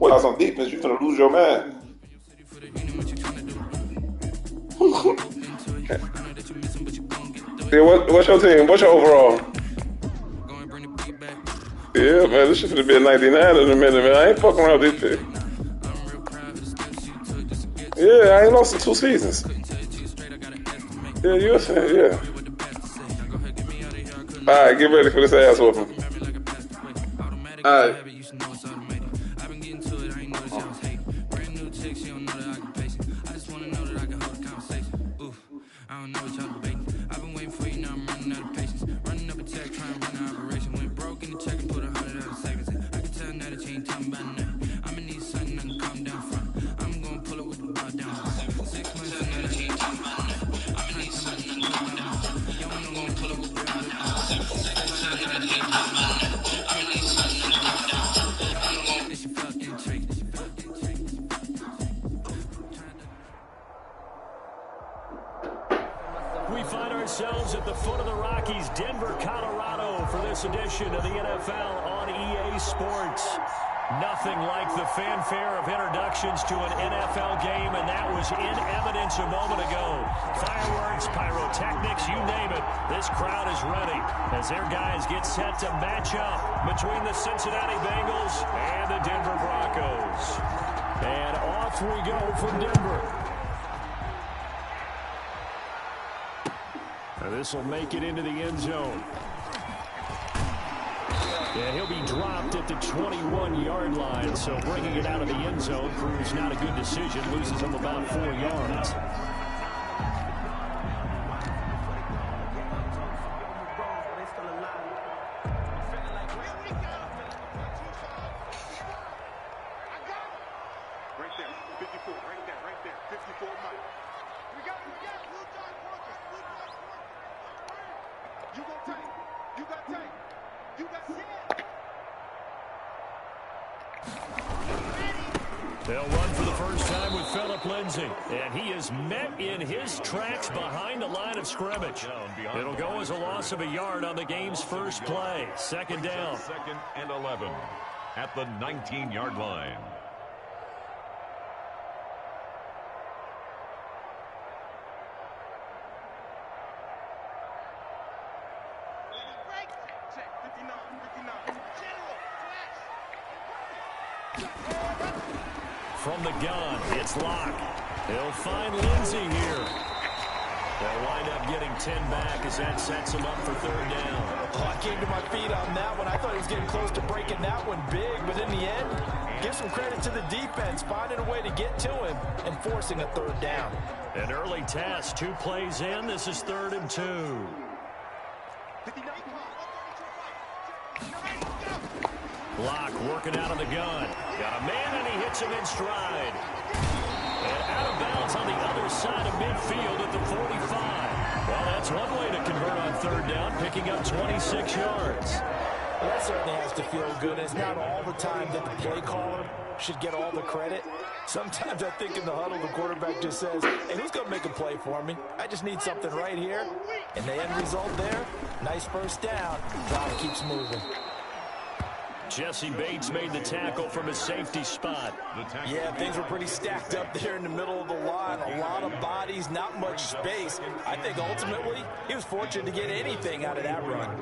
What on defense? You're gonna lose your mind. Yeah, what's your team? What's your overall? Yeah, man, this shit gonna be a 99 in a minute, man. I ain't fucking around with this pick. Yeah, I ain't lost in 2 seasons. Yeah, you a fan, yeah. Alright, get ready for this ass whooping. Alright. We find ourselves at the foot of the Rockies, Denver, Colorado, for this edition of the NFL on EA Sports. Nothing like the fanfare of introductions to an NFL game, and that was in evidence a moment ago. Fireworks, pyrotechnics, you name it. This crowd is ready as their guys get set to match up between the Cincinnati Bengals and the Denver Broncos. And off we go from Denver. This will make it into the end zone. And he'll be dropped at the 21-yard line, so bringing it out of the end zone proves not a good decision. Loses him about 4 yards. They'll run for the first time with Phillip Lindsay, and he is met in his tracks behind the line of scrimmage. It'll go as a loss of a yard on the game's first play. Second down. 2nd and 11 at the 19-yard line. From the gun, it's Locke. He'll find Lindsay here. They'll wind up getting 10 back as that sets him up for third down. Oh, I came to my feet on that one. I thought he was getting close to breaking that one big, but in the end, give some credit to the defense, finding a way to get to him and forcing a third down. An early test, 2 plays in. This is 3rd and 2. Locke working out of the gun. Got a man, and he hits him in stride. And out of bounds on the other side of midfield at the 45. Well, that's one way to convert on third down, picking up 26 yards. Well, that certainly has to feel good. It's not all the time that the play caller should get all the credit. Sometimes I think in the huddle, the quarterback just says, hey, who's going to make a play for me? I just need something right here. And the end result there, nice first down. Clock keeps moving. Jesse Bates made the tackle from his safety spot. Yeah, things were pretty stacked up there in the middle of the line. A lot of bodies, not much space. I think ultimately he was fortunate to get anything out of that run.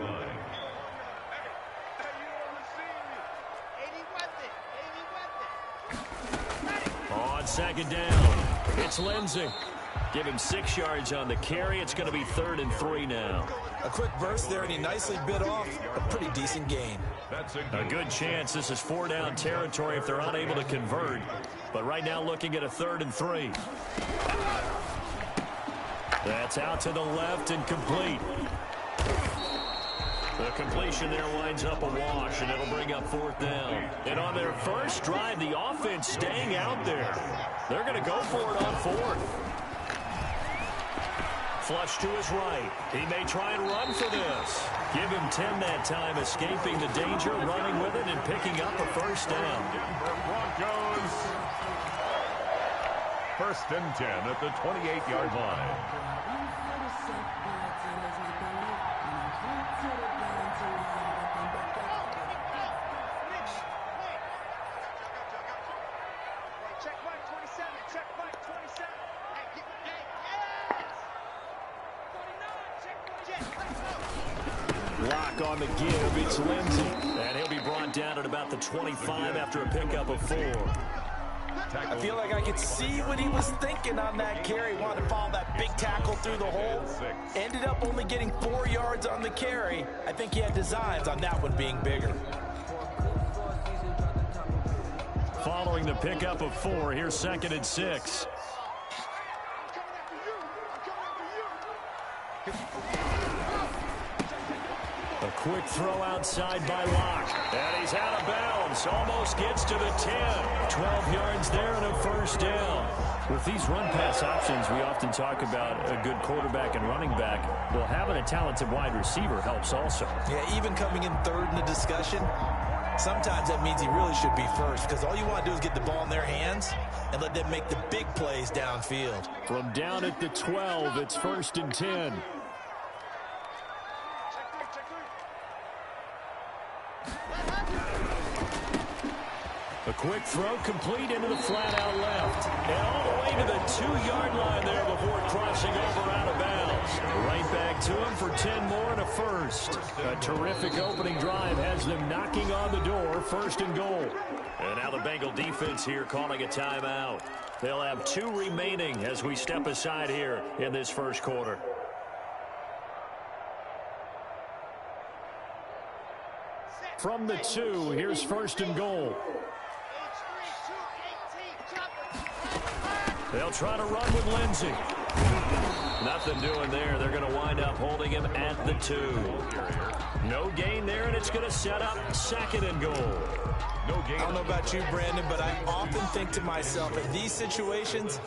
On second down, it's Lindsay. Give him 6 yards on the carry. It's going to be 3rd and 3 now. A quick burst there, and he nicely bit off a pretty decent gain. A good chance this is 4-down territory if they're unable to convert. But right now looking at a 3rd and 3. That's out to the left and complete. The completion there winds up a wash, and it'll bring up 4th down. And on their first drive, the offense staying out there. They're going to go for it on 4th. Flush to his right. He may try and run for this. Give him 10 that time, escaping the danger, running with it, and picking up a first down. Denver Broncos. 1st and 10 at the 28-yard line. Check mark 27. Check mark 27. Hey, yes! 49. Check 47. Lock on the give. It's Lindsey. And he'll be brought down at about the 25 after a pickup of 4. I feel like I could see what he was thinking on that carry. Wanted to follow that big tackle through the hole. Ended up only getting 4 yards on the carry. I think he had designs on that one being bigger. Following the pickup of 4, here's 2nd and 6. A quick throw outside by Locke. And he's out of bounds. Almost gets to the 10. 12 yards there and a first down. With these run-pass options, we often talk about a good quarterback and running back. Well, having a talented wide receiver helps also. Yeah, even coming in third in the discussion, sometimes that means he really should be first, because all you want to do is get the ball in their hands and let them make the big plays downfield. From down at the 12, it's 1st and 10. A quick throw complete into the flat out left. And all the way to the 2-yard line there before crossing over out of bounds. Right back to him for 10 more and a first. A terrific opening drive has them knocking on the door, 1st and goal. And now the Bengal defense here calling a timeout. They'll have 2 remaining as we step aside here in this first quarter. From the 2, here's 1st and goal. They'll try to run with Lindsey. Nothing doing there. They're going to wind up holding him at the 2. No gain there, and it's going to set up 2nd and goal. No gain. I don't know about you, Brandon, but I often think to myself, in these situations,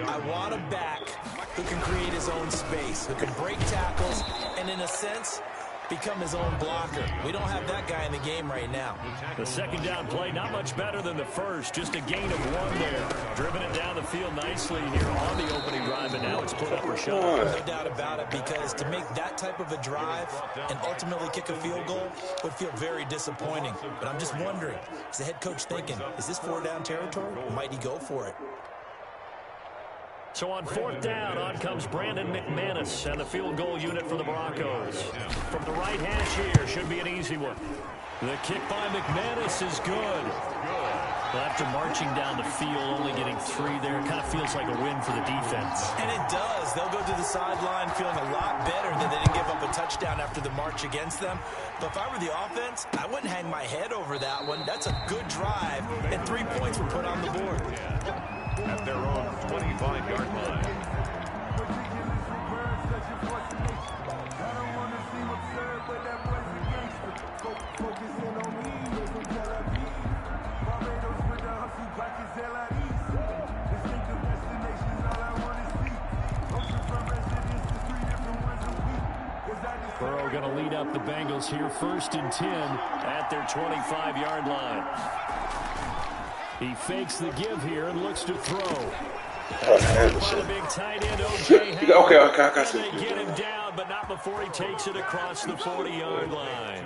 I want a back who can create his own space, who can break tackles, and in a sense, become his own blocker. We don't have that guy in the game right now. The 2nd down play, not much better than the first. Just a gain of 1 there. Driven it down the field nicely here on the opening drive, and now it's put up or shut. No doubt about it, because to make that type of a drive and ultimately kick a field goal would feel very disappointing. But I'm just wondering, is the head coach thinking, is this 4-down territory, or might he go for it? So on 4th down, on comes Brandon McManus and the field goal unit for the Broncos. From the right hash here, should be an easy one. The kick by McManus is good. Well, after marching down the field, only getting 3 there, it kind of feels like a win for the defense. And it does. They'll go to the sideline feeling a lot better that they didn't give up a touchdown after the march against them. But if I were the offense, I wouldn't hang my head over that one. That's a good drive, and 3 points were put on the board. At their own 25-yard line. Burrow going to lead up the Bengals here, 1st and 10 at their 25-yard line. He fakes the give here and looks to throw. The big tight end, O.J. Okay, I got They get him down, but not before he takes it across the 40-yard line.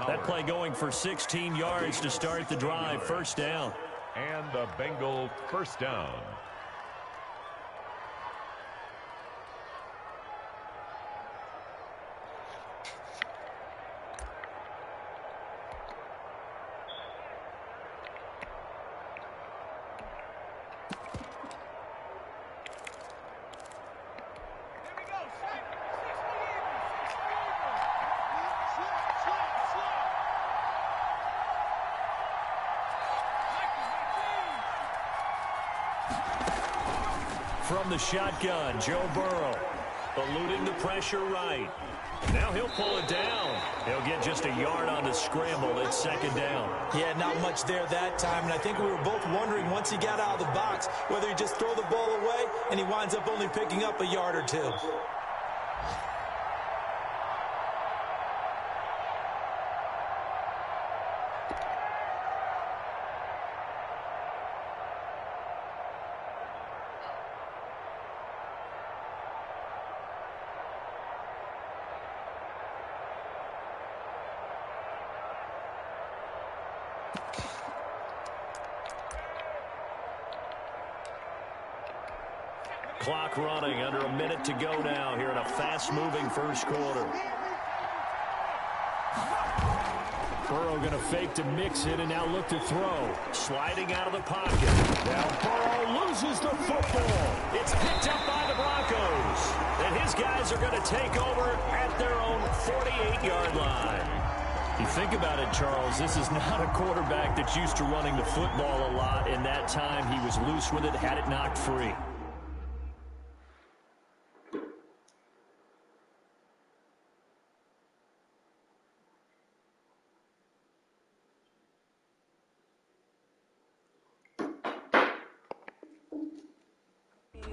That play going for 16 yards to start the drive, 1st down. And the Bengal 1st down. From the shotgun, Joe Burrow, eluding the pressure right. Now he'll pull it down. He'll get just a yard on the scramble. It's 2nd down. Yeah, not much there that time, and I think we were both wondering once he got out of the box whether he just throw the ball away and he winds up only picking up a yard or 2. Clock running, under a minute to go now here in a fast-moving first quarter. Burrow going to fake to mix it and now look to throw. Sliding out of the pocket. Now Burrow loses the football. It's picked up by the Broncos. And his guys are going to take over at their own 48-yard line. You think about it, Charles, this is not a quarterback that's used to running the football a lot. In that time, he was loose with it, had it knocked free.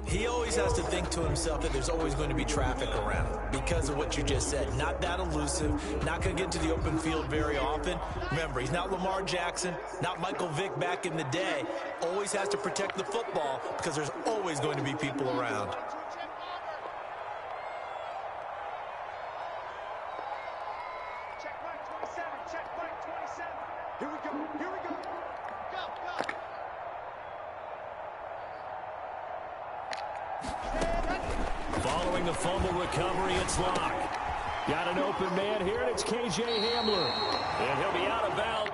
He always has to think to himself that there's always going to be traffic around because of what you just said. Not that elusive, not going to get into the open field very often. Remember, he's not Lamar Jackson, not Michael Vick back in the day. Always has to protect the football because there's always going to be people around. Check back 27. Check back 27. Here we go. Here we go. Go, go. Following the fumble recovery, it's Locke. Got an open man here, and it's KJ Hamler. And he'll be out of bounds.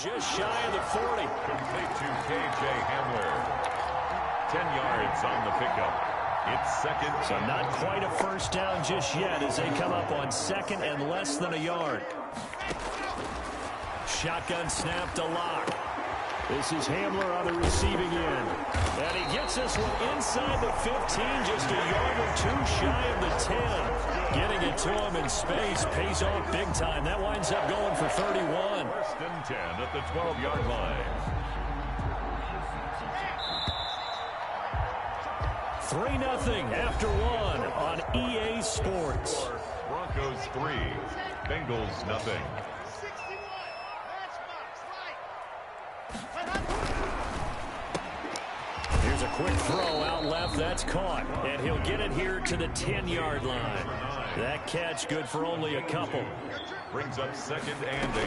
Just shy of the 40. Complete to KJ Hamler. 10 yards on the pickup. It's second. So not quite a first down just yet as they come up on second and less than a yard. Shotgun snap to Locke. This is Hamler on the receiving end. And he gets this one inside the 15, just a yard or two shy of the 10. Getting it to him in space pays off big time. That winds up going for 31. First and 10 at the 12-yard line. 3-0 after one on EA Sports. Broncos 3, Bengals nothing. 61. Matchbox, right. Here's a quick throw out left. That's caught. And he'll get it here to the 10-yard line. That catch good for only a couple. Brings up second and 8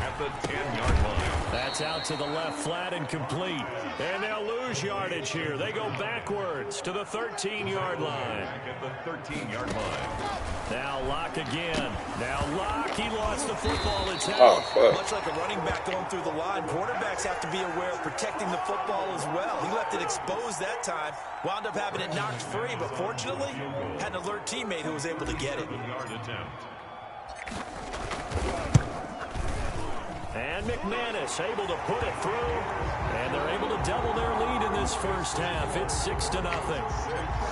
at the 10-yard line. That's out to the left, flat and complete. And they'll lose yardage here. They go backwards to the 13-yard line. Back at the 13-yard line. Now Locke again. Now Locke, he lost the football. It's out. Oh, fuck. Much like a running back going through the line, quarterbacks have to be aware of protecting the football as well. He left it exposed that time, wound up having it knocked free, but fortunately, had an alert teammate who was able to get it. 7-yard attempt. And McManus able to put it through. And they're able to double their lead in this first half. It's 6-0.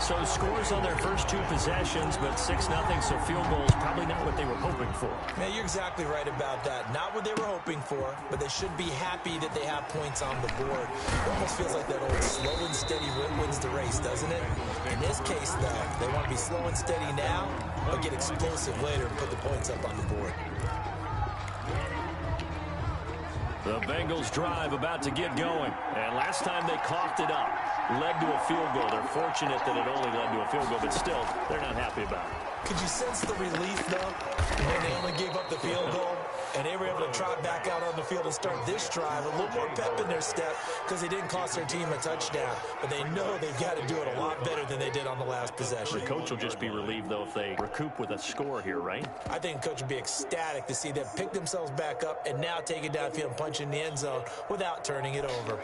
So scores on their first two possessions, but 6-0, so field goals probably not what they were hoping for. Man, you're exactly right about that. Not what they were hoping for, but they should be happy that they have points on the board. It almost feels like that old slow and steady wins the race, doesn't it? In this case, though, they want to be slow and steady now, but get explosive later and put the points up on the board. The Bengals drive about to get going. And last time they coughed it up, led to a field goal. They're fortunate that it only led to a field goal, but still, they're not happy about it. Could you sense the relief, though, when they only gave up the field goal and they were able to trot back out on the field and start this drive? A little more pep in their step because they didn't cost their team a touchdown. But they know they've got to do it a lot better than they did on the last possession. The coach will just be relieved, though, if they recoup with a score here, right? I think the coach would be ecstatic to see them pick themselves back up and now take it downfield and punch in the end zone without turning it over.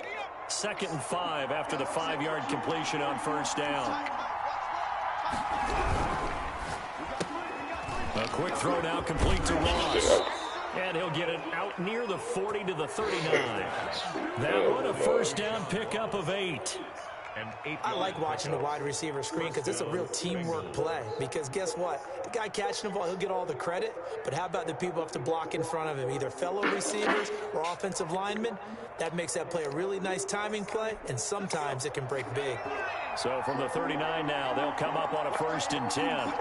2nd and 5 after the 5-yard completion on first down. A quick throw now complete to Ross. And he'll get it out near the 40 to the 39. That one a first down pickup of 8. I like watching the wide receiver screen because it's a real teamwork play. Because guess what? The guy catching the ball, he'll get all the credit. But how about the people who have to block in front of him, either fellow receivers or offensive linemen? That makes that play a really nice timing play, and sometimes it can break big. So from the 39 now, they'll come up on a 1st and 10.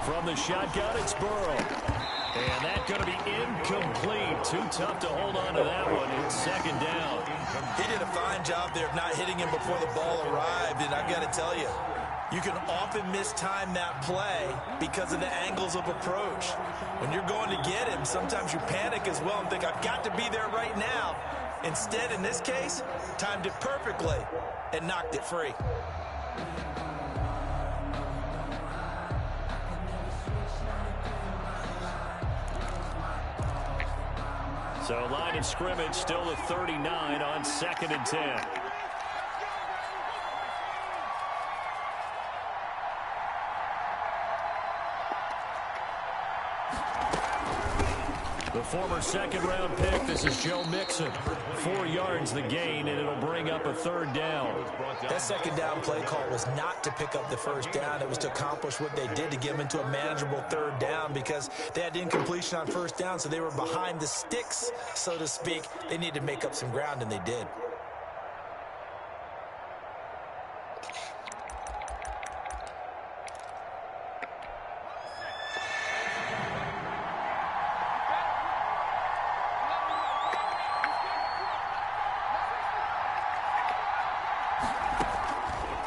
From the shotgun, it's Burrow. And that's going to be incomplete. incomplete. Too tough to hold on to that one. It's second down. He did a fine job there of not hitting him before the ball arrived, and I've got to tell you, you can often mistime that play because of the angles of approach. When you're going to get him, sometimes you panic as well and think, I've got to be there right now. Instead, in this case, timed it perfectly and knocked it free. So line of scrimmage still at 39 on 2nd and 10. The former second-round pick, this is Joe Mixon. 4 yards the gain, and it'll bring up a 3rd down. That second down play call was not to pick up the 1st down. It was to accomplish what they did to get them into a manageable 3rd down because they had incompletion on 1st down, so they were behind the sticks, so to speak. They needed to make up some ground, and they did.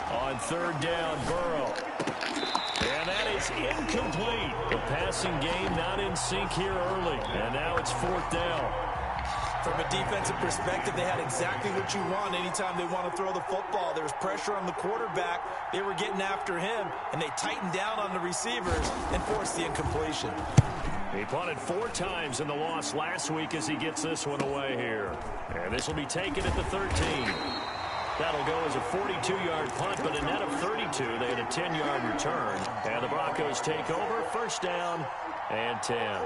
On 3rd down, Burrow. And that is incomplete. The passing game not in sync here early. And now it's 4th down. From a defensive perspective, they had exactly what you want anytime they want to throw the football. There was pressure on the quarterback. They were getting after him, and they tightened down on the receivers and forced the incompletion. He punted 4 times in the loss last week as he gets this one away here. And this will be taken at the 13. That'll go as a 42-yard punt, but a net of 32. They had a 10-yard return. And the Broncos take over. 1st down and 10.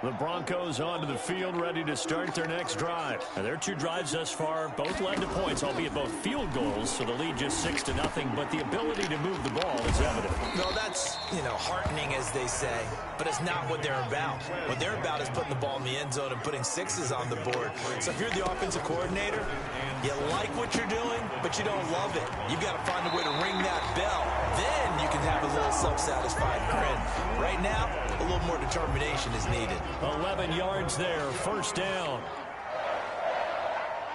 The Broncos onto the field, ready to start their next drive. And their 2 drives thus far both led to points, albeit both field goals, so the lead just 6-0. But the ability to move the ball is evident. No, that's, heartening, as they say, but it's not what they're about. What they're about is putting the ball in the end zone and putting 6s on the board. So if you're the offensive coordinator, you like what you're doing, but you don't love it. You've got to find a way to ring that bell. Then you can have a little self-satisfied grin. Right now, a little more determination is needed. 11 yards there, 1st down.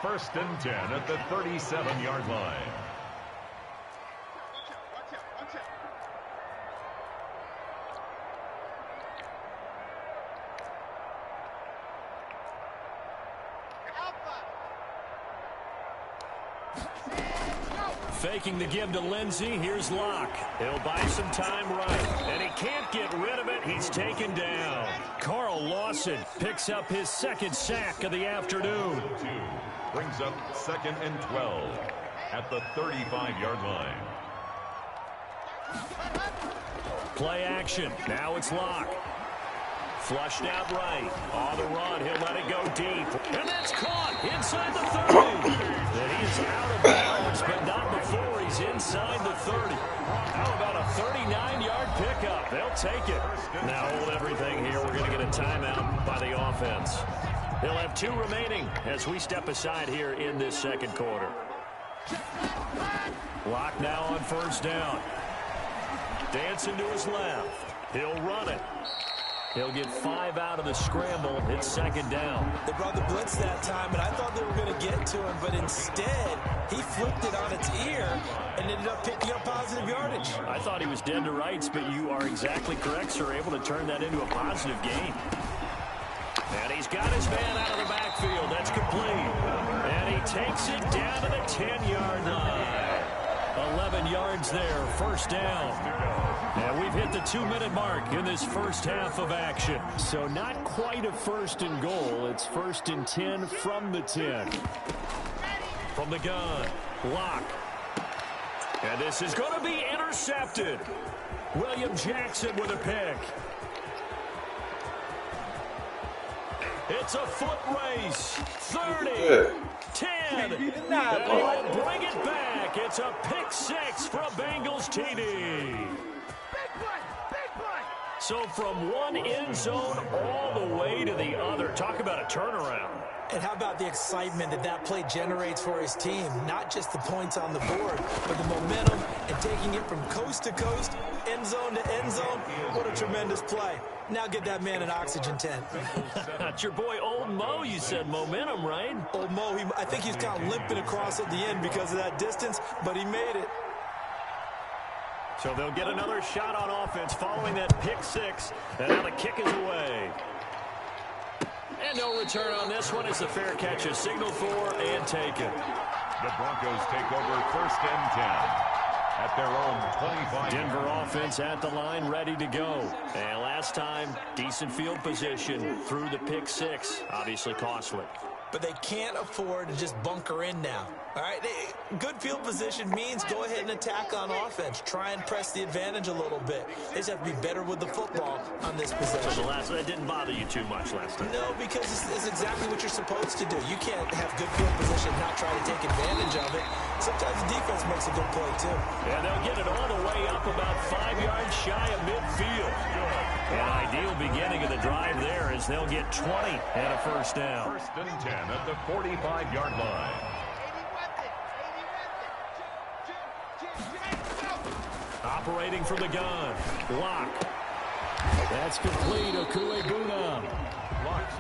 1st and 10 at the 37-yard line. Faking the give to Lindsey. Here's Locke. He'll buy some time right. And he can't get rid of it. He's taken down. Carl Lawson picks up his 2nd sack of the afternoon. Brings up 2nd and 12 at the 35-yard line. Play action. Now it's Locke. Flushed out right. On the run. He'll let it go deep. And that's caught inside the 30. And he's out of bounds, but not before he's inside the 30. How about a 39-yard pickup? They'll take it. Now hold everything here. We're going to get a timeout by the offense. They'll have 2 remaining as we step aside here in this 2nd quarter. Locke now on 1st down. Dancing to his left. He'll run it. He'll get 5 out of the scramble. It's 2nd down. They brought the blitz that time, and I thought they were going to get to him, but instead, he flipped it on its ear and ended up picking up positive yardage. I thought he was dead to rights, but you are exactly correct, sir. Able to turn that into a positive gain. And he's got his man out of the backfield. That's complete. And he takes it down to the 10-yard line. 11 yards there, 1st down. And we've hit the 2-minute mark in this first half of action. So not quite a 1st and goal. It's 1st and 10 from the 10. From the gun, Locke. And this is going to be intercepted. William Jackson with a pick. It's a foot race. 30, 10, and they'll bring it back. It's a pick 6 from Bengals TD. So from one end zone all the way to the other. Talk about a turnaround. And how about the excitement that that play generates for his team? Not just the points on the board, but the momentum and taking it from coast to coast, end zone to end zone. What a tremendous play. Now get that man an oxygen tent. That's your boy Old Mo. You said momentum, right? Old Mo, I think he's kind of limping across at the end because of that distance, but he made it. So they'll get another shot on offense following that pick six. And now the kick is away. And no return on this one as the fair catch is signaled for and taken. The Broncos take over 1st and 10 at their own 25. Denver offense at the line, ready to go. And last time, decent field position through the pick six. Obviously costly. But they can't afford to just bunker in now. All right, good field position means go ahead and attack on offense. Try and press the advantage a little bit. They just have to be better with the football on this possession. So that didn't bother you too much last time? No, because it's exactly what you're supposed to do. You can't have good field position and not try to take advantage of it. Sometimes the defense makes a good play, too. Yeah, they'll get it all the way up about 5 yards shy of midfield. An ideal beginning of the drive there as they'll get 20 and a first down. 1st and 10 at the 45-yard line. Operating from the gun. Block. That's complete. Okwuegbunam.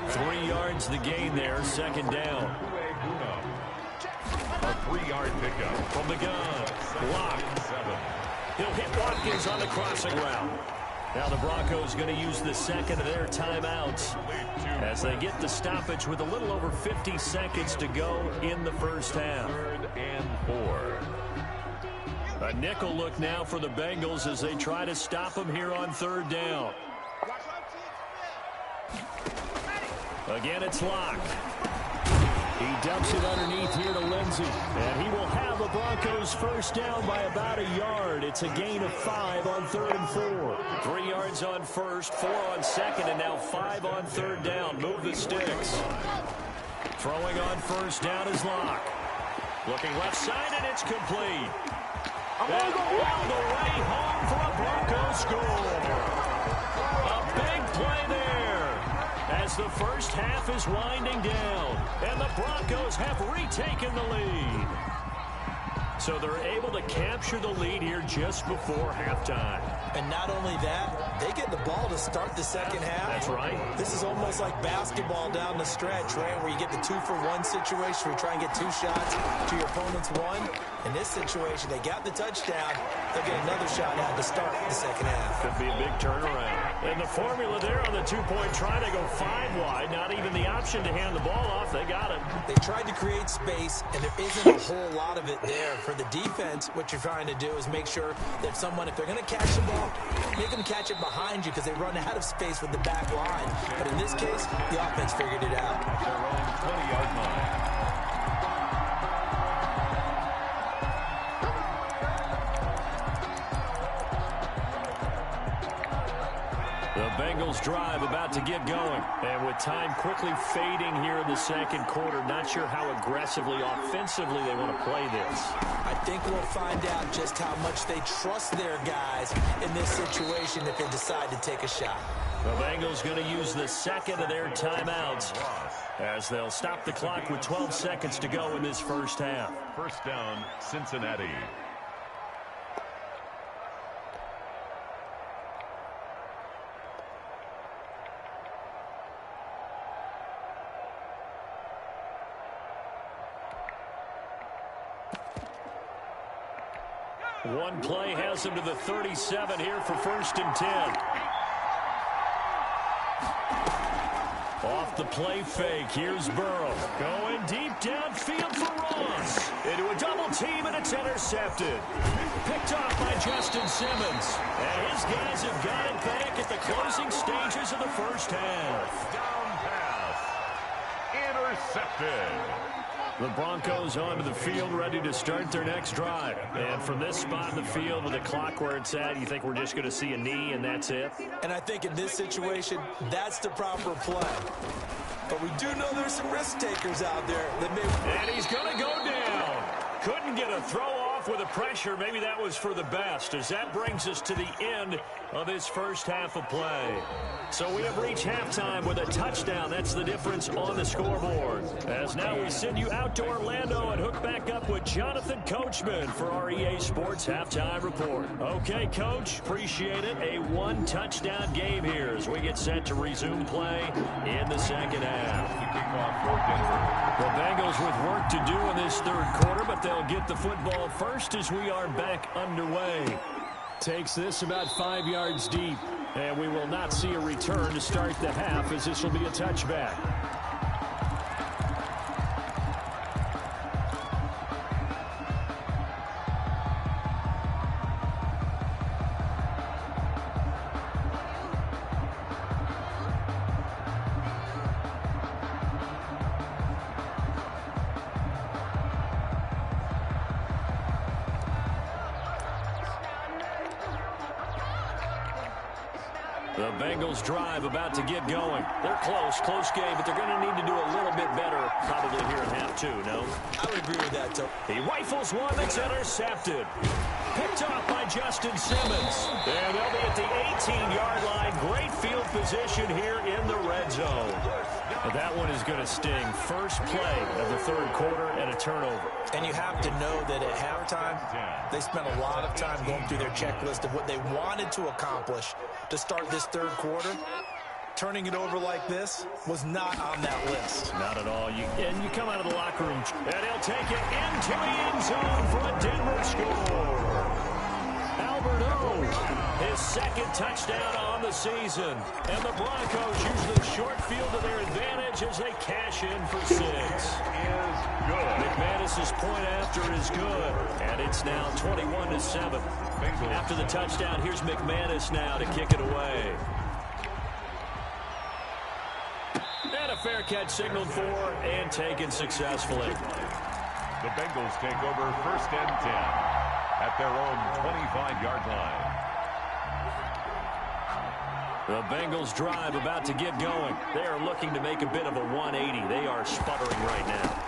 3 yards the gain there. 2nd down. A 3-yard pickup. From the gun. Block. 7. He'll hit Watkins on the crossing route. Now the Broncos going to use the second of their timeouts as they get the stoppage with a little over 50 seconds to go in the first half. 3rd and 4. A nickel look now for the Bengals as they try to stop him here on 3rd down. Again, it's locked. He dumps it underneath here to Lindsey. And he will have the Broncos first down by about a yard. It's a gain of 5 on 3rd and 4. 3 yards on first, 4 on second, and now 5 on 3rd down. Move the sticks. Throwing on first down is Locke. Looking left side, and it's complete. And all the way home for a Broncos score. A big play there as the first half is winding down. And the Broncos have retaken the lead. So they're able to capture the lead here just before halftime. And not only that, they get the ball to start the second half. That's right. This is almost like basketball down the stretch, right, where you get the 2-for-1 situation where you try and get 2 shots to your opponent's 1. In this situation, they got the touchdown. They'll get another shot out to start the second half. Could be a big turnaround. And the formula there on the 2-point try, they go 5 wide. Not even the option to hand the ball off. They got it. They tried to create space, and there isn't a whole lot of it there. For the defense, what you're trying to do is make sure that if they're going to catch the ball, make them catch it behind you because they run out of space with the back line. But in this case, the offense figured it out. Their own 20-yard line. The Bengals drive about to get going. And with time quickly fading here in the second quarter, not sure how aggressively, offensively they want to play this. I think we'll find out just how much they trust their guys in this situation if they decide to take a shot. The Bengals going to use the second of their timeouts as they'll stop the clock with 12 seconds to go in this first half. First down, Cincinnati. One play has him to the 37 here for 1st and 10. Off the play fake, here's Burrow. Going deep downfield for Ross. Into a double team, and it's intercepted. Picked off by Justin Simmons. And his guys have got it back at the closing stages of the first half. Down pass. Intercepted. The Broncos onto the field, ready to start their next drive. And from this spot in the field with the clock where it's at, you think we're just going to see a knee and that's it? And I think in this situation, that's the proper play. But we do know there's some risk takers out there that may... And he's going to go down. Couldn't get a throw off off with the pressure. Maybe that was for the best, as that brings us to the end of this first half of play. So we have reached halftime with a touchdown. That's the difference on the scoreboard. As now we send you out to Orlando and hook back up with Jonathan Coachman for our EA Sports Halftime Report. Okay, Coach, appreciate it. A one-touchdown game here as we get set to resume play in the second half. The Bengals with work to do in this third quarter, but they'll get the football first as we are back underway. Takes this about 5 yards deep, and we will not see a return to start the half as this will be a touchback. The Bengals drive about to get going. They're close game, but they're going to need to do a little bit better probably here in half two, no? I would agree with that, Tom. He rifles one that's intercepted. Picked off by Justin Simmons. And they'll be at the 18-yard line. Great field position here in the red zone. But that one is going to sting. First play of the third quarter and a turnover. And you have to know that at halftime, they spent a lot of time going through their checklist of what they wanted to accomplish to start this third quarter. Turning it over like this was not on that list. Not at all. And you come out of the locker room, and he'll take it into the end zone for a Denver score. Alberto, his second touchdown on the season. And the Broncos use the short field to their advantage as they cash in for 6. McManus's point after is good. And it's now 21-7. After the touchdown, here's McManus now to kick it away. And a fair catch signaled for and taken successfully. The Bengals take over first and 10 at their own 25-yard line. The Bengals drive about to get going. They are looking to make a bit of a 180. They are sputtering right now.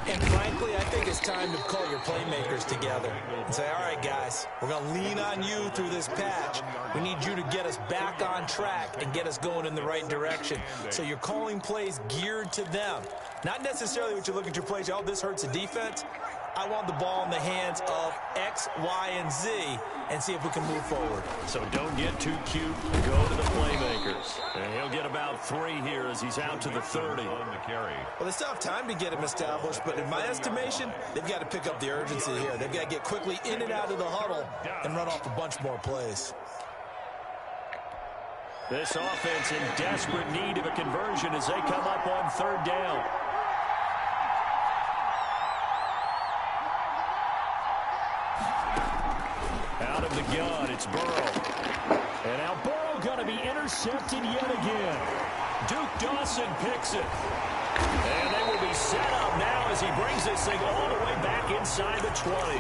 And frankly, I think it's time to call your playmakers together and say, all right, guys, we're going to lean on you through this patch. We need you to get us back on track and get us going in the right direction. So you're calling plays geared to them. Not necessarily what you look at your plays, oh, this hurts the defense. I want the ball in the hands of X, Y, and Z and see if we can move forward. So don't get too cute. Go to the playmakers. And he'll get about 3 here as he's out to the 30. On the carry. Well, they still have time to get him established, but in my estimation, they've got to pick up the urgency here. They've got to get quickly in and out of the huddle and run off a bunch more plays. This offense in desperate need of a conversion as they come up on third down. Out of the gun, it's Burrow. And now Burrow going to be intercepted yet again. Duke Dawson picks it. And they will be set up now as he brings this thing all the way back inside the 20.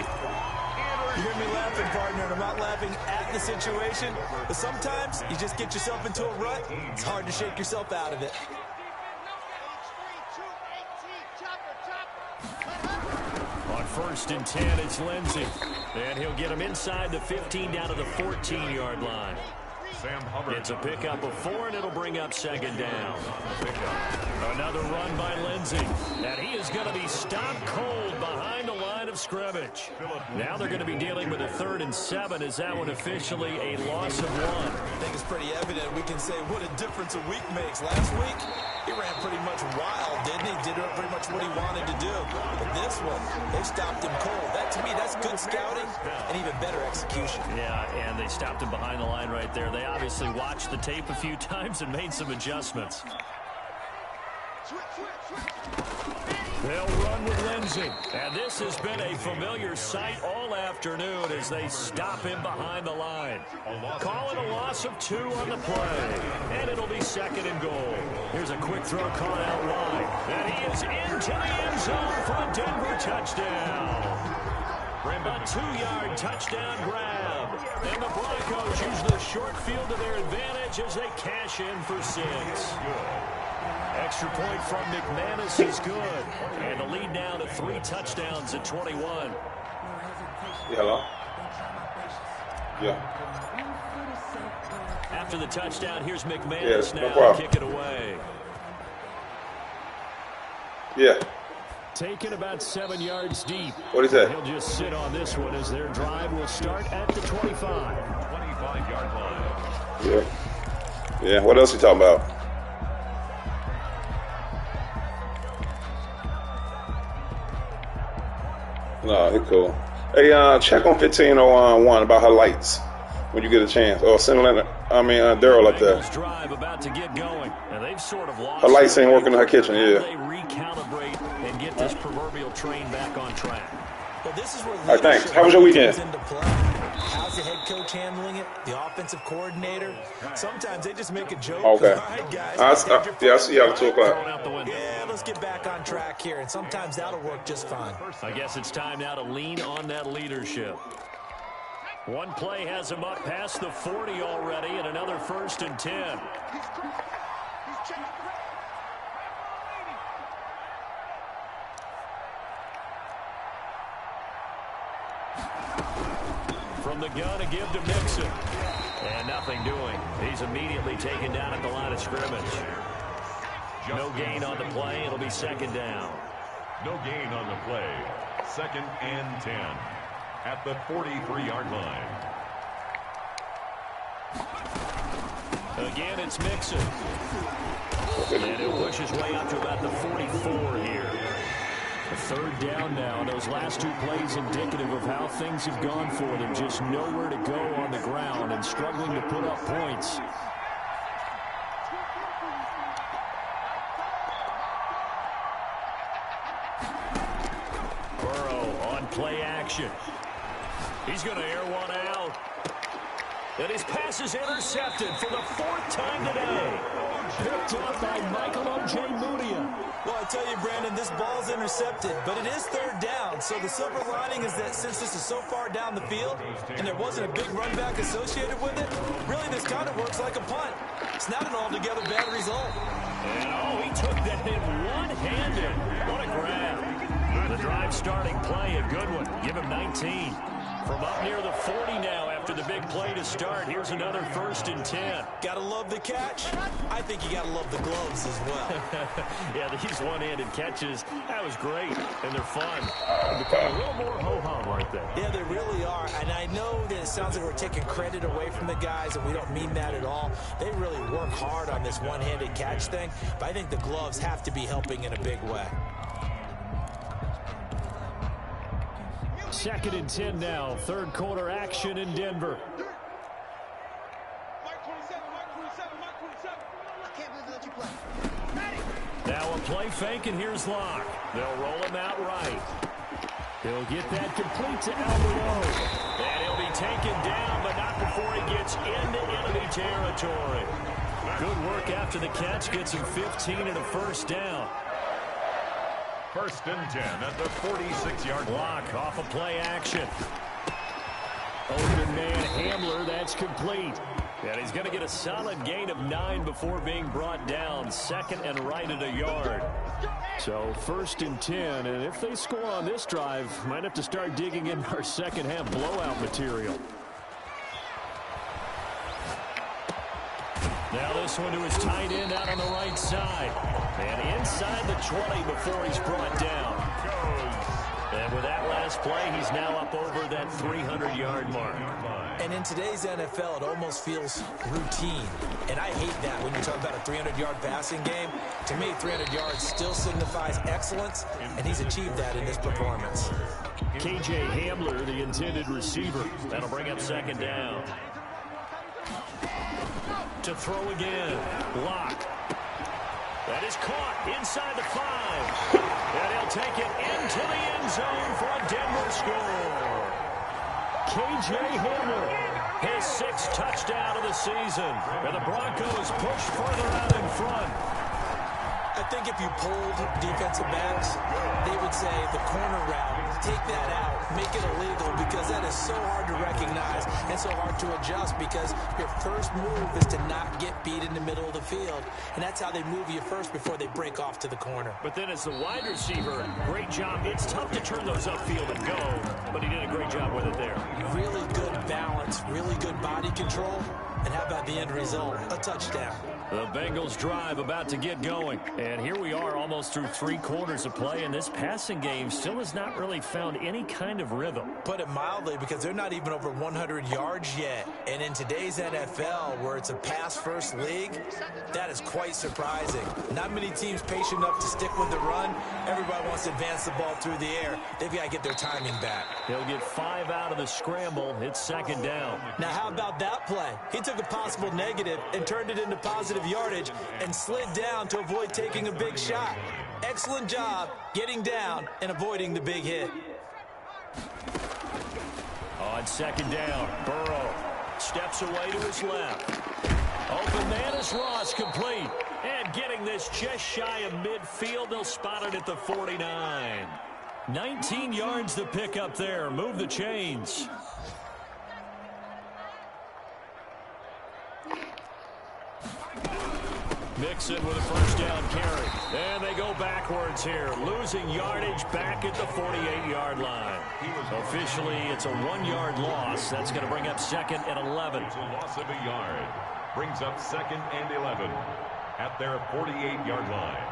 You hear me laughing, partner, and I'm not laughing at the situation, but sometimes you just get yourself into a rut. It's hard to shake yourself out of it. On first and 10, it's Lindsey. And he'll get him inside the 15 down to the 14-yard line. It's a pickup of 4, and it'll bring up second down. Another run by Lindsey. And he is going to be stopped cold behind the line of scrimmage. Now they're going to be dealing with a 3rd and 7. Is that one officially a loss of 1? I think it's pretty evident. We can say what a difference a week makes. Last week, he ran pretty much wild, didn't he? Did pretty much what he wanted to do. But this one, they stopped him cold. That, to me, that's good scouting and even better execution. Yeah, and they stopped him behind the line right there. They obviously watched the tape a few times and made some adjustments. They'll run with Lindsey. And this has been a familiar sight all afternoon as they stop him behind the line. Call it a loss of 2 on the play. And it'll be 2nd and goal. Here's a quick throw caught out wide. And he is into the end zone for a Denver touchdown. A 2-yard touchdown grab. And the Broncos use the short field to their advantage as they cash in for 6. Extra point from McManus is good. And the lead now to 3 touchdowns at 21. Yeah, hello? Yeah. After the touchdown, here's McManus Yes, no now to problem. kick it away. Yeah. Taken about 7 yards deep. What is that? He'll just sit on this one as their drive will start at the 25. 25-yard line. Yeah. Yeah, what else you talking about? No, he cool. Hey, check on 1501 about her lights when you get a chance. Or send Daryl up there. Drive about to get going, and they've sort of lost her lights ain't working in her kitchen, how yeah. they recalibrate and get this proverbial train back on track. Well, this is where all right, thanks. How was your weekend? How's the head coach handling it? The offensive coordinator? Sometimes they just make a joke. Okay. All right, guys. I see y'all at 2 o'clock. Yeah, let's get back on track here, and sometimes that'll work just fine. I guess it's time now to lean on that leadership. One play has him up past the 40 already, and another 1st and 10. From the gun, a give to Mixon. And nothing doing. He's immediately taken down at the line of scrimmage. No gain on the play. It'll be 2nd down. No gain on the play. 2nd and 10 at the 43-yard line. Again, it's Mixon. And he'll push his way up to about the 44 here. A 3rd down now. And those last 2 plays indicative of how things have gone for them. Just nowhere to go on the ground and struggling to put up points. Burrow on play action. He's going to air one out. And his pass is intercepted for the 4th time today. Picked up by Michael Ojemudia. Well, I tell you, Brandon, this ball's intercepted, but it is 3rd down. So the silver lining is that since this is so far down the field and there wasn't a big run back associated with it, really this kind of works like a punt. It's not an altogether bad result. And, he took that in one-handed. What a grab. The drive starting play, a good one. Give him 19. From up near the 40 now after the big play to start. Here's another 1st and 10. Gotta love the catch. I think you gotta love the gloves as well. Yeah, these one-handed catches, that was great, and they're fun. They become a little more ho-hum, aren't they? Yeah, they really are. And I know that it sounds like we're taking credit away from the guys, and we don't mean that at all. They really work hard on this one-handed catch thing, but I think the gloves have to be helping in a big way. 2nd and 10 now. 3rd quarter action in Denver. Now a play fake, and here's Locke. They'll roll him out right. He'll get that complete to Alvarado. And he'll be taken down, but not before he gets into enemy territory. Good work after the catch. Gets him 15 and a 1st down. 1st and 10 at the 46-yard line. Block off a play action. Open man Hamler, that's complete. And he's going to get a solid gain of 9 before being brought down. 2nd and right at a yard. So 1st and 10, and if they score on this drive, might have to start digging in our second half blowout material. Now this one to his tight end out on the right side. And inside the 20 before he's brought down. And with that last play, he's now up over that 300-yard mark. And in today's NFL, it almost feels routine. And I hate that when you talk about a 300-yard passing game. To me, 300 yards still signifies excellence, and he's achieved that in this performance. K.J. Hamler, the intended receiver. That'll bring up 2nd down. To throw again. Lock. That is caught inside the 5. And he'll take it into the end zone for a Denver score. K.J. Hamler, his 6th touchdown of the season. And the Broncos push further out in front. I think if you polled defensive backs, they would say the corner route, take that out, make it illegal, because that is so hard to recognize and so hard to adjust, because your first move is to not get beat in the middle of the field. And that's how they move you first before they break off to the corner. But then as the wide receiver, great job. It's tough to turn those upfield and go, but he did a great job with it there. Really good balance, really good body control. And how about the end result? A touchdown. The Bengals drive about to get going. And here we are almost through 3 quarters of play, and this passing game still has not really found any kind of rhythm. Put it mildly, because they're not even over 100 yards yet. And in today's NFL, where it's a pass-first league, that is quite surprising. Not many teams patient enough to stick with the run. Everybody wants to advance the ball through the air. They've got to get their timing back. He'll get 5 out of the scramble. It's 2nd down. Now, how about that play? He took a possible negative and turned it into positive yardage and slid down to avoid taking a big shot. Excellent job getting down and avoiding the big hit. On 2nd down, Burrow steps away to his left. Open man is Ross, complete. And getting this just shy of midfield, they'll spot it at the 49. 19 yards to pick up there. Move the chains. Mixon with a 1st down carry. And they go backwards here, losing yardage back at the 48-yard line. Officially, it's a 1-yard loss. That's going to bring up 2nd and 11. It's a loss of a yard. Brings up 2nd and 11 at their 48-yard line.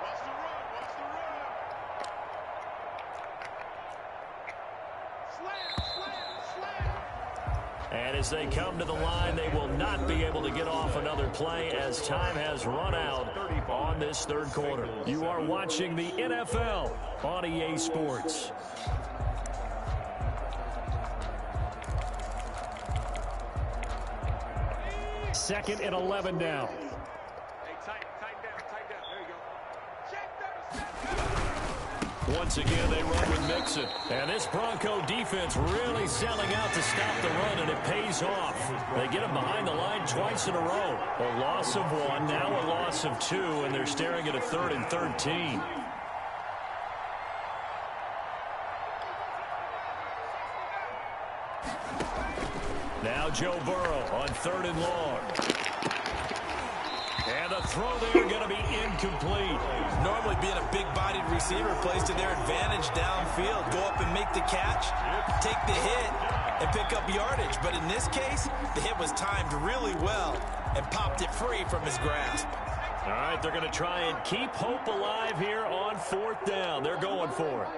Watch the run, watch the run. Slam, slam, slam. And as they come to the line, they will not be able to get off another play as time has run out on this 3rd quarter. You are watching the NFL on EA Sports. Second and 11 now. Hey, tighten down. There you go. Check 37. Once again, they run with Mixon. And this Bronco defense really selling out to stop the run, and it pays off. They get him behind the line twice in a row. A loss of 1, now a loss of 2, and they're staring at a 3rd and 13. Now Joe Burrow on 3rd and long. And the throw there going to be incomplete. Normally being a big-bodied receiver plays to their advantage downfield. Go up and make the catch, take the hit, and pick up yardage. But in this case, the hit was timed really well and popped it free from his grasp. All right, they're going to try and keep hope alive here on 4th down. They're going for it.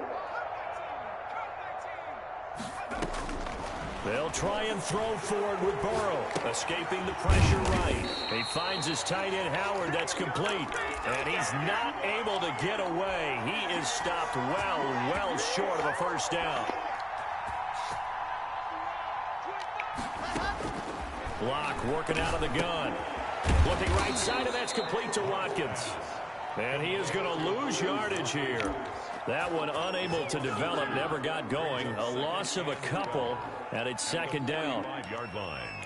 They'll try and throw forward with Burrow, escaping the pressure right. He finds his tight end, Howard. That's complete. And he's not able to get away. He is stopped well short of a 1st down. Block working out of the gun. Looking right side, and that's complete to Watkins. And he is going to lose yardage here. That one unable to develop, never got going. A loss of a couple, and it's 2nd down. 5-yard line.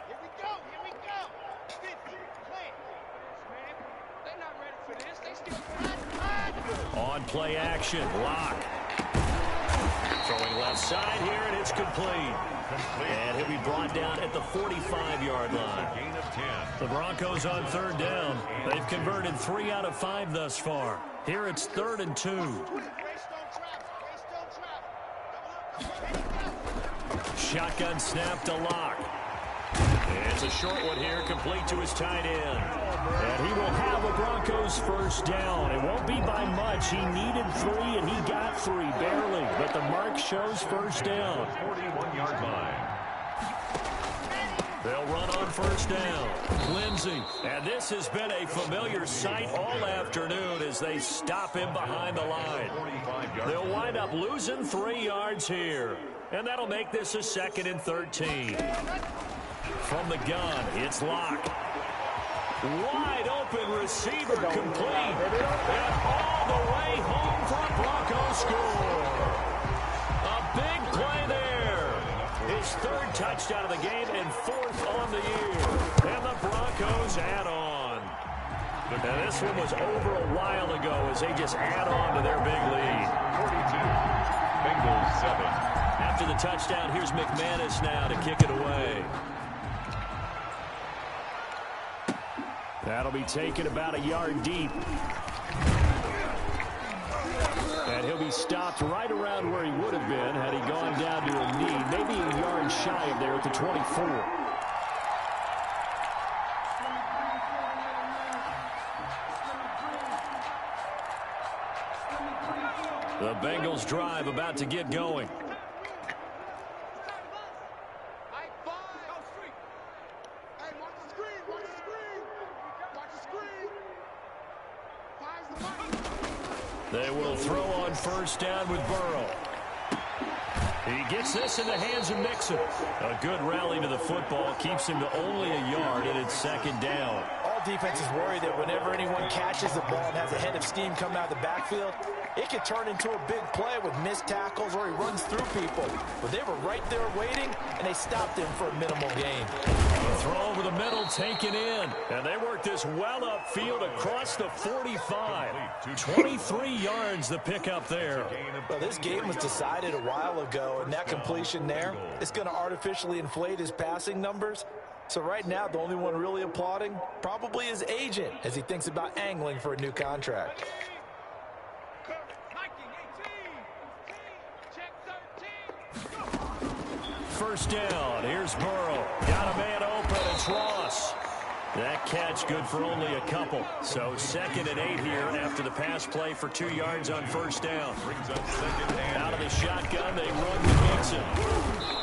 Here we go. 50, play. They're not ready for this. They still On play action, Lock. Throwing left side here, and it's complete. And he'll be brought down at the 45-yard line. Gain of 10. The Broncos on 3rd down. They've converted 3 out of 5 thus far. Here it's 3rd and 2. Shotgun snap to Lock. It's a short one here, complete to his tight end. And he will have a Broncos 1st down. It won't be by much. He needed 3, and he got 3, barely. But the mark shows 1st down. 41-yard line. They'll run on 1st down. Lindsey. And this has been a familiar sight all afternoon as they stop him behind the line. They'll wind up losing 3 yards here. And that'll make this a 2nd and 13. From the gun, it's Lock. Wide open receiver, complete. And all the way home for a Broncos score. A big play there. His 3rd touchdown of the game and Broncos add on. And this one was over a while ago as they just add on to their big lead. 42. Bengals 7. After the touchdown, here's McManus now to kick it away. That'll be taken about a yard deep. And he'll be stopped right around where he would have been had he gone down to a knee, maybe a yard shy of there at the 24. The Bengals drive about to get going. They will throw on first down with Burrow. He gets this in the hands of Mixon. A good rally to the football keeps him to only a yard, and it's second down. All defenses worry that whenever anyone catches the ball and has a head of steam coming out of the backfield, it can turn into a big play with missed tackles or he runs through people. But they were right there waiting, and they stopped him for a minimal gain. A throw over the middle taken in. And they work this well upfield across the 45. 23 yards the pickup there. Well, this game was decided a while ago, and that completion there is going to artificially inflate his passing numbers. So right now, the only one really applauding probably his agent as he thinks about angling for a new contract. First down. Here's Burrow. Got a man open. It's Ross. That catch good for only a couple. So 2nd and 8 here after the pass play for 2 yards on first down. Out of the shotgun, they run with Mixon.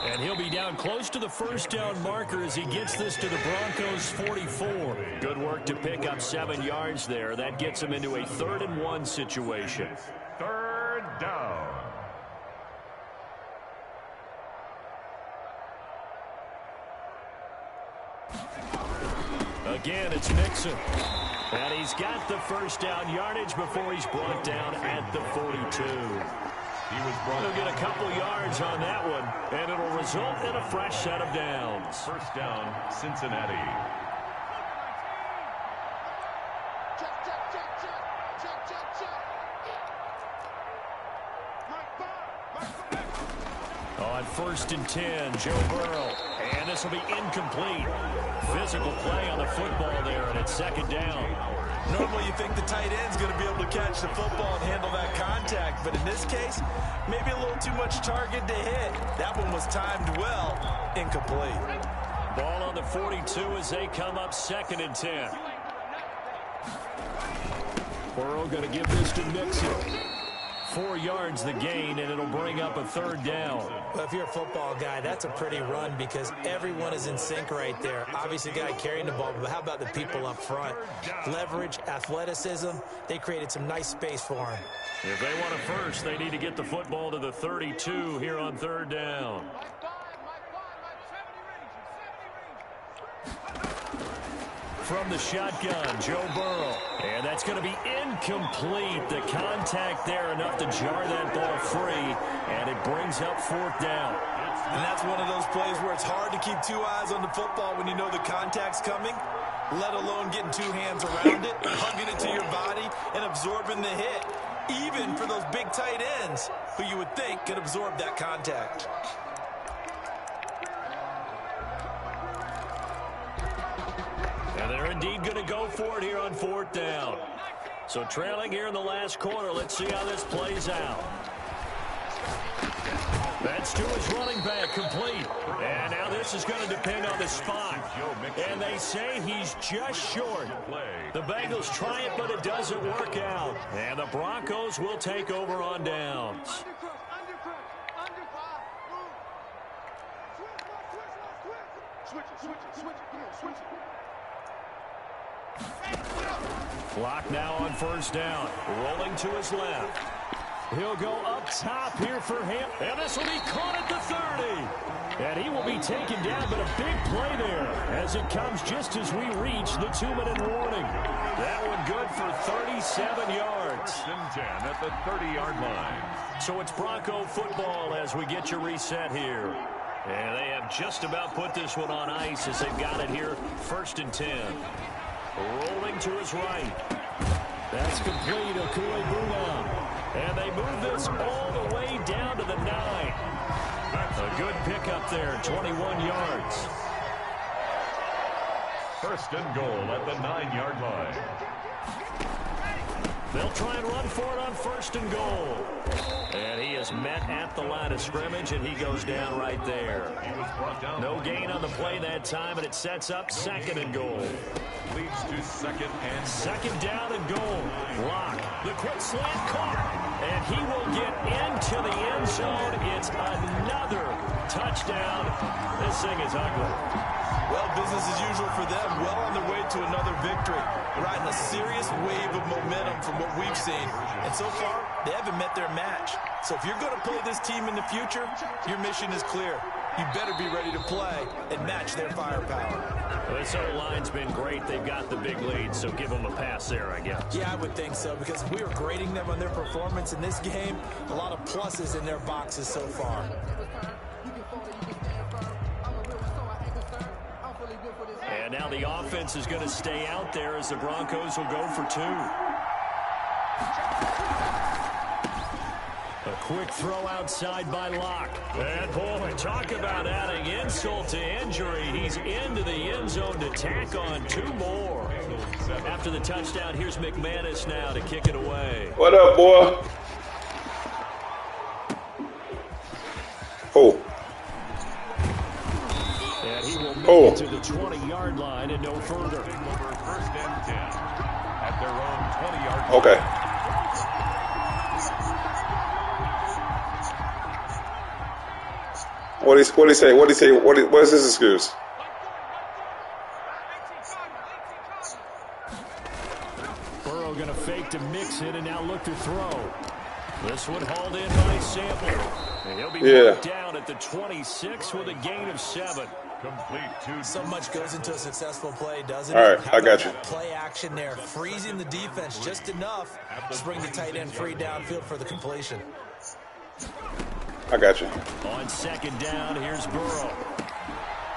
And he'll be down close to the first down marker as he gets this to the Broncos 44. Good work to pick up 7 yards there. That gets him into a 3rd and 1 situation. 3rd down. Again, it's Mixon. And he's got the first down yardage before he's brought down at the 42. He'll get a couple yards on that one, and it'll result in a fresh set of downs. First down, Cincinnati. On 1st and 10, Joe Burrow. And this will be incomplete. Physical play on the football there, and it's 2nd down. Normally you think the tight end's going to be able to catch the football and handle that contact, but in this case, maybe a little too much target to hit. That one was timed well. Incomplete. Ball on the 42 as they come up 2nd and 10. Burrow going to give this to Mixon. 4 yards the gain, and it'll bring up a 3rd down. Well, if you're a football guy, that's a pretty run because everyone is in sync right there. Obviously, the guy carrying the ball, but how about the people up front? Leverage, athleticism, they created some nice space for him. If they want a first, they need to get the football to the 32 here on 3rd down. From the shotgun, Joe Burrow. And that's going to be incomplete. The contact there enough to jar that ball free. And it brings up 4th down. And that's one of those plays where it's hard to keep 2 eyes on the football when you know the contact's coming, let alone getting 2 hands around it, hugging it to your body, and absorbing the hit. Even for those big tight ends who you would think could absorb that contact. And they're indeed going to go for it here on 4th down. So trailing here in the last quarter. Let's see how this plays out. That's to his running back, complete. And now this is going to depend on the spot. And they say he's just short. The Bengals try it, but it doesn't work out. And the Broncos will take over on downs. Clock now on first down. Rolling to his left. He'll go up top here for him. And this will be caught at the 30. And he will be taken down, but a big play there as it comes just as we reach the 2-minute warning. That one good for 37 yards. 1st and 10 at the 30-yard line. So it's Bronco football as we get you reset here. And they have just about put this one on ice as they've got it here, 1st and 10. Rolling to his right. That's complete. Rpkillem. And they move this all the way down to the 9. A good pickup there, 21 yards. 1st and goal at the 9-yard line. They'll try and run for it on 1st and goal. And he is met at the line of scrimmage, and he goes down right there. No gain on the play that time, and it sets up 2nd and goal. Leads to 2nd and 2nd down and goal. Lock. The quick slant caught. And he will get into the end zone. It's another touchdown. This thing is ugly. Well, business as usual for them. Well on their way to another victory. Riding a serious wave of momentum from what we've seen. And so far, they haven't met their match. So if you're going to play this team in the future, your mission is clear. You better be ready to play and match their firepower. Well, this O-line's been great. They've got the big lead, so give them a pass there, I guess. Yeah, I would think so, because if we were grading them on their performance in this game, a lot of pluses in their boxes so far. And now the offense is going to stay out there as the Broncos will go for 2. A quick throw outside by Locke. And boy, talk about adding insult to injury. He's into the end zone to tack on 2 more. After the touchdown, here's McManus now to kick it away. What up, boy? Oh. And he will make it to the 20-yard line and no further. 1st and 10 at their own 20-yard line. Okay. What he say? What is his excuse? Burrow going to fake to mix it and now look to throw. This one hauled in by Sample. And he'll be marked down at the 26 with a gain of 7. Complete 2. So much goes into a successful play, doesn't All it? right, I got you. Play action there, freezing the defense just enough to bring the tight end free downfield for the completion. I got you. On 2nd down, here's Burrow.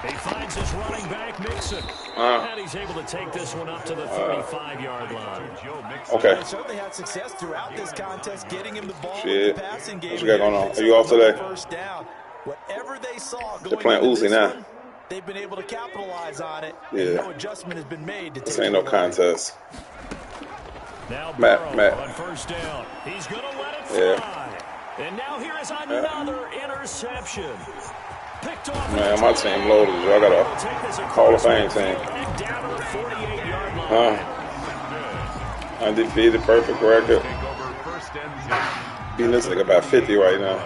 He finds his running back, Mixon. And he's able to take this one up to the 35-yard line. Okay. They certainly had success throughout this contest, getting him the ball Shit. in the passing game. What you got going on? Are you off today? First down. Whatever they saw They're going playing into Uzi this now. one, they've been able to capitalize on it. Yeah. And no adjustment has been made to This take ain't no it away. contest. Now Burrow Matt. on 1st down. He's going to let it fly. And now here is another interception. Picked off. Man, my team loaded. I got a Hall of Fame team. And down to the 48-yard line. Undefeated, perfect record. Beating this nigga about 50 right now.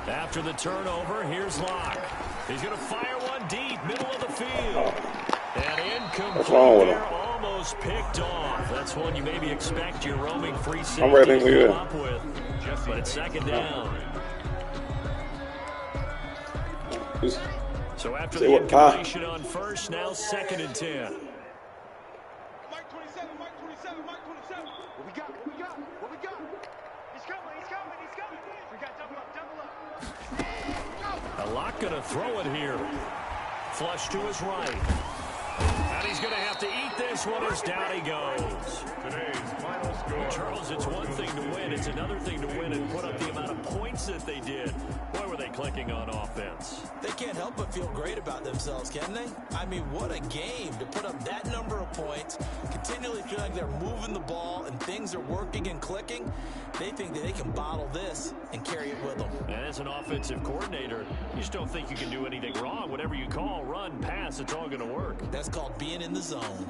After the turnover, here's Locke. He's going to fire one deep, middle of the field. And incomplete. What's wrong with him? Almost picked off. That's one you maybe expect your roaming free safety I'm ready to for you. come up with. But it's 2nd down. So after the incompletion on 1st, now 2nd and 10. Mike 27, Mike 27, Mike 27. What we got? What we got? He's coming. We got double up. A Locke going to throw it here. Flush to his right. And he's going to have to eat this one as down he goes. Today's final score. Charles, it's one thing to win. It's another thing to win and put up the amount of points that they did. Boy, were they clicking on offense. They can't help but feel great about themselves, can they? I mean, what a game to put up that number of points, continually feel like they're moving the ball and things are working and clicking. They think that they can bottle this and carry it with them. And as an offensive coordinator, you just don't think you can do anything wrong. Whatever you call, run, pass, it's all going to work. That's called being in the zone.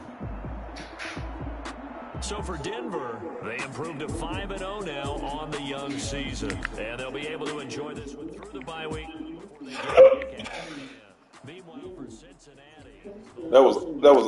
So for Denver, they improved to 5-0 now on the young season. And they'll be able to enjoy this one through the bye week. Meanwhile, for Cincinnati. That was